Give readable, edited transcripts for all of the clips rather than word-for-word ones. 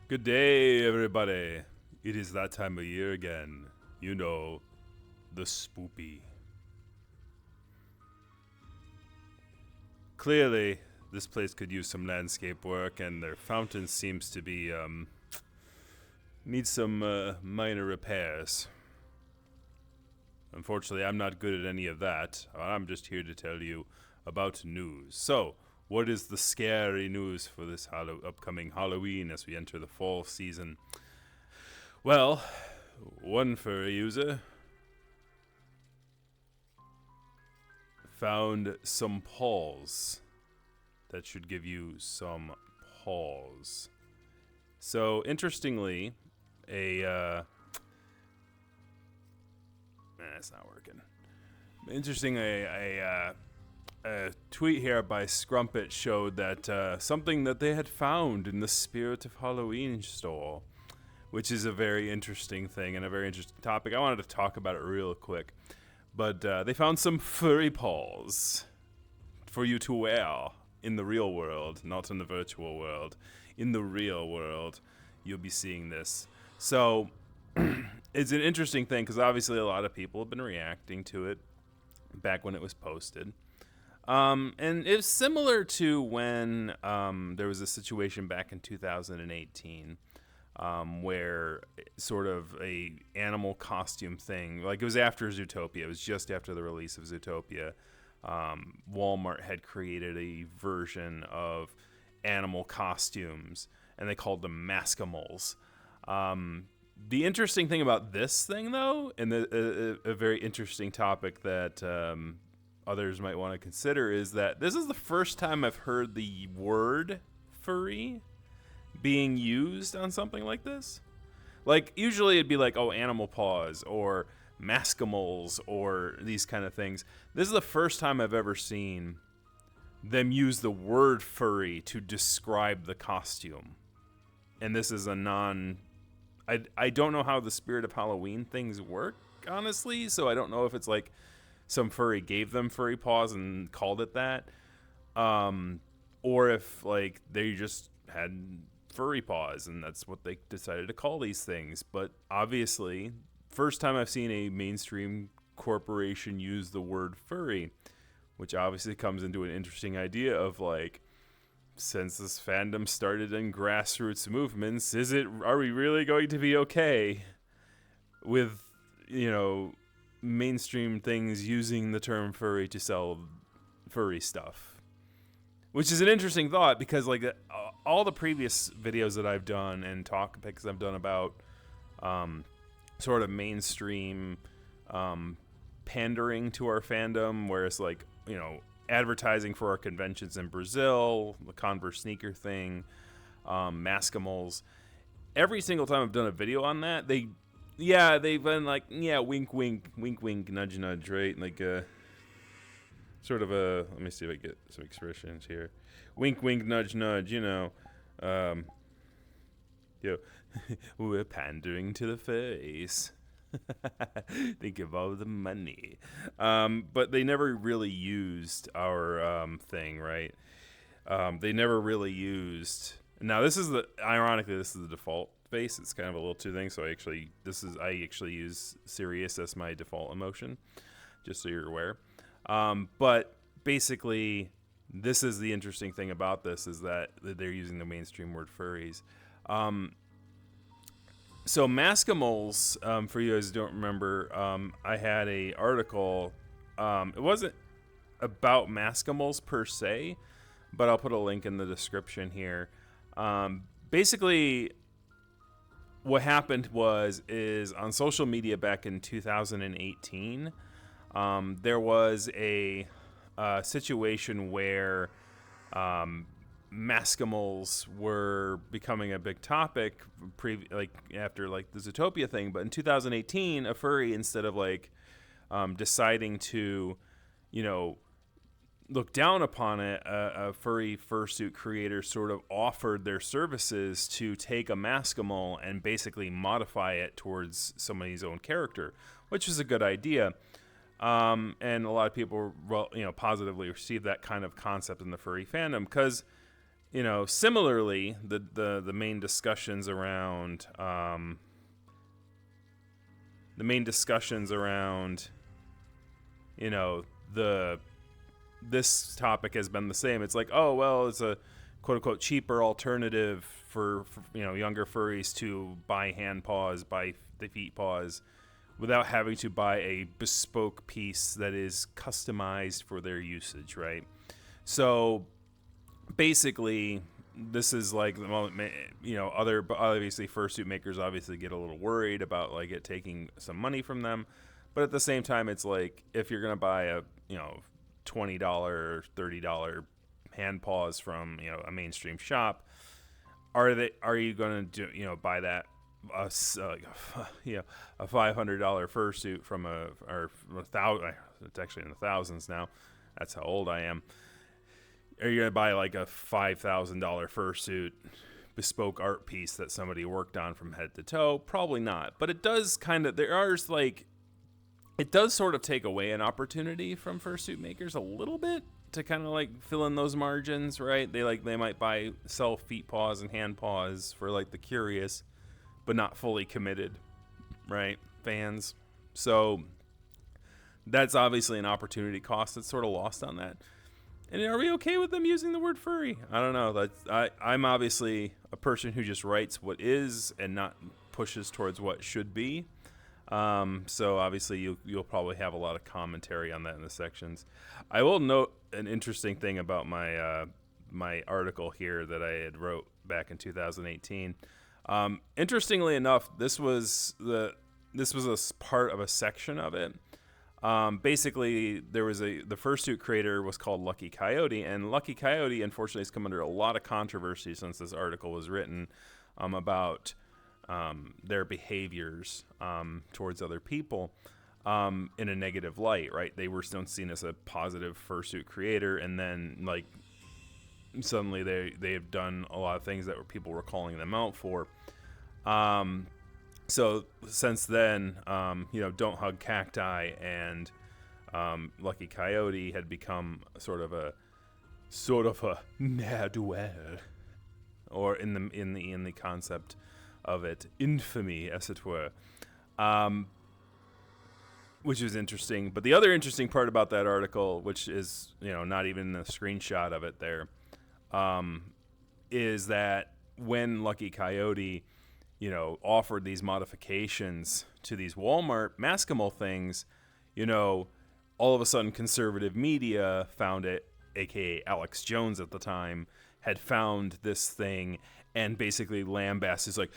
Good day, everybody. It is that time of year again. You know, the spoopy. Clearly, this place could use some landscape work, and their fountain seems to be, needs some minor repairs. Unfortunately, I'm not good at any of that. I'm just here to tell you about news. So, what is the scary news for this upcoming Halloween as we enter the fall season? Well, one furry user found some paws that should give you some pause. So, interestingly, it's not working. Interesting, a tweet here by Scrumpet showed that something that they had found in the Spirit of Halloween store, which is a very interesting thing and a very interesting topic. I wanted to talk about it real quick. But they found some furry paws for you to wear in the real world, not in the virtual world. In the real world, you'll be seeing this. So, it's an interesting thing because obviously a lot of people have been reacting to it back when it was posted. And it's similar to when there was a situation back in 2018 where sort of a animal costume thing, like it was after Zootopia, it was just after the release of Zootopia. Walmart had created a version of animal costumes, and they called them Maskimals. The interesting thing about this thing, though, and a very interesting topic that others might want to consider, is that this is the first time I've heard the word furry being used on something like this. Like, usually it'd be like, oh, animal paws, or Maskimals, or these kind of things. This is the first time I've ever seen them use the word furry to describe the costume. And this is a I don't know how the Spirit of Halloween things work, honestly, so I don't know if it's like some furry gave them furry paws and called it that, or if like they just had furry paws and that's what they decided to call these things. But obviously, first time I've seen a mainstream corporation use the word furry, which obviously comes into an interesting idea of like, since this fandom started in grassroots movements, are we really going to be okay with, mainstream things using the term furry to sell furry stuff? Which is an interesting thought because like all the previous videos that I've done and topics I've done about sort of mainstream pandering to our fandom, where it's like, advertising for our conventions in Brazil, the Converse sneaker thing, Maskimals. Every single time I've done a video on that, they've been like, wink, wink, wink, wink, nudge, nudge, right? Like sort of let me see if I get some expressions here. Wink, wink, nudge, nudge, we're pandering to the face. Think of all the money. But they never really used our thing, right? They never really used. Now this is ironically this is the default face. It's kind of a little two things. So I actually use serious as my default emotion, just so you're aware. But basically, this is the interesting thing about this is that they're using the mainstream word furries. So Maskimals, for you guys who don't remember, I had a article. It wasn't about Maskimals per se, but I'll put a link in the description here. Basically, what happened is on social media back in 2018, there was a situation where Maskimals were becoming a big topic after like the Zootopia thing. But in 2018, a furry, instead of like deciding to, look down upon it, a furry fursuit creator sort of offered their services to take a Maskimal and basically modify it towards somebody's own character, which is a good idea. And a lot of people, positively received that kind of concept in the furry fandom because, similarly, the main discussions around the this topic has been the same. It's like, oh well, it's a quote unquote cheaper alternative for younger furries to buy hand paws, buy the feet paws, without having to buy a bespoke piece that is customized for their usage, right? So basically, this is like the moment, other obviously fursuit makers obviously get a little worried about like it taking some money from them, but at the same time, it's like if you're gonna buy a $20 or $30 hand paws from a mainstream shop, are you gonna buy that a $500 fursuit from or $1,000? It's actually in the thousands now. That's how old I am. Are you gonna buy like a $5,000 fursuit bespoke art piece that somebody worked on from head to toe? Probably not. But it does it does sort of take away an opportunity from fursuit makers a little bit to kind of like fill in those margins, right? They might sell feet paws and hand paws for like the curious, but not fully committed, right? Fans. So that's obviously an opportunity cost that's sort of lost on that. And are we okay with them using the word furry? I don't know. I'm obviously a person who just writes what is and not pushes towards what should be. So obviously you'll probably have a lot of commentary on that in the sections. I will note an interesting thing about my my article here that I had wrote back in 2018. Interestingly enough, this was a part of a section of it. Basically, the fursuit creator was called Lucky Coyote, and Lucky Coyote, unfortunately, has come under a lot of controversy since this article was written about their behaviors towards other people in a negative light, right? They were still seen as a positive fursuit creator, and then like suddenly they have done a lot of things that people were calling them out for. So since then, Don't Hug Cacti and Lucky Coyote had become sort of a ne'er-do-well, or in the concept of it, infamy, as it were, which is interesting. But the other interesting part about that article, which is not even a screenshot of it there, is that when Lucky Coyote offered these modifications to these Walmart Maskimal things, all of a sudden conservative media found it, aka Alex Jones at the time, had found this thing and basically lambasted. Is like,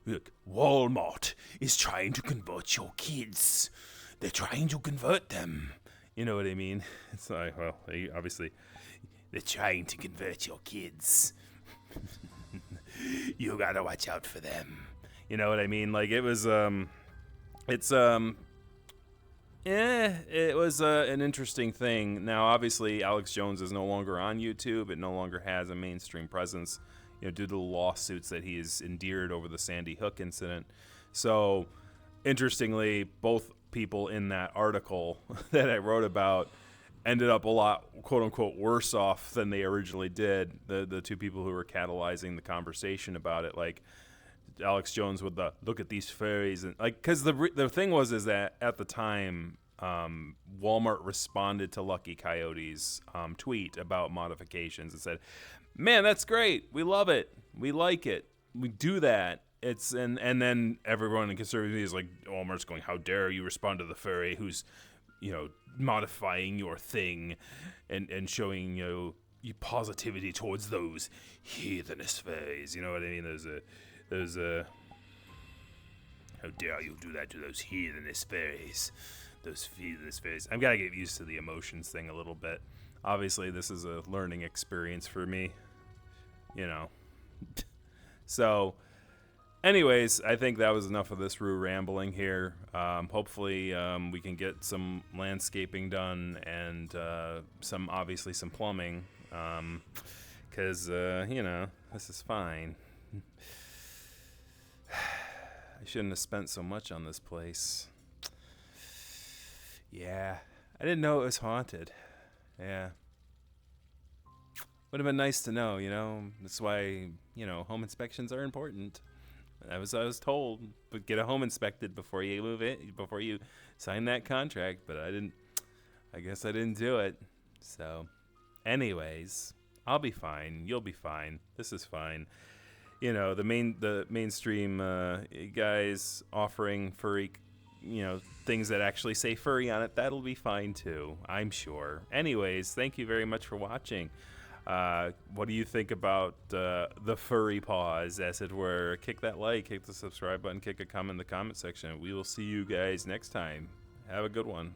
look, Walmart is trying to convert your kids. They're trying to convert them. You know what I mean? It's like, well, obviously, they're trying to convert your kids. You gotta watch out for them. You know what I mean? Like, it was, it was an interesting thing. Now, obviously, Alex Jones is no longer on YouTube. It no longer has a mainstream presence, due to the lawsuits that he has endured over the Sandy Hook incident. So, interestingly, both people in that article that I wrote about ended up a lot, quote unquote, worse off than they originally did. The two people who were catalyzing the conversation about it, like Alex Jones with the look at these furries, and like, because the thing is that at the time, Walmart responded to Lucky Coyote's tweet about modifications and said, "Man, that's great. We love it. We like it. We do that." And then everyone in conservative media is like, Walmart's going, "How dare you respond to the furry who's modifying your thing and showing you positivity towards those heathenist furries." You know what I mean? There's a how dare you do that to those heathenist furries, those heathenist furries. I've got to get used to the emotions thing a little bit. Obviously, this is a learning experience for me, So, anyways, I think that was enough of this Rue rambling here. Hopefully, we can get some landscaping done and some plumbing, because this is fine. I shouldn't have spent so much on this place. Yeah, I didn't know it was haunted. Yeah. Would have been nice to know, That's why, home inspections are important. I was told, but get a home inspected before you move it, before you sign that contract. But I didn't. I guess I didn't do it. So, anyways, I'll be fine. You'll be fine. This is fine. The mainstream guys offering furry, things that actually say furry on it. That'll be fine too, I'm sure. Anyways, thank you very much for watching. What do you think about the furry paws, as it were? Kick that like, kick the subscribe button, kick a comment in the comment section. We will see you guys next time. Have a good one.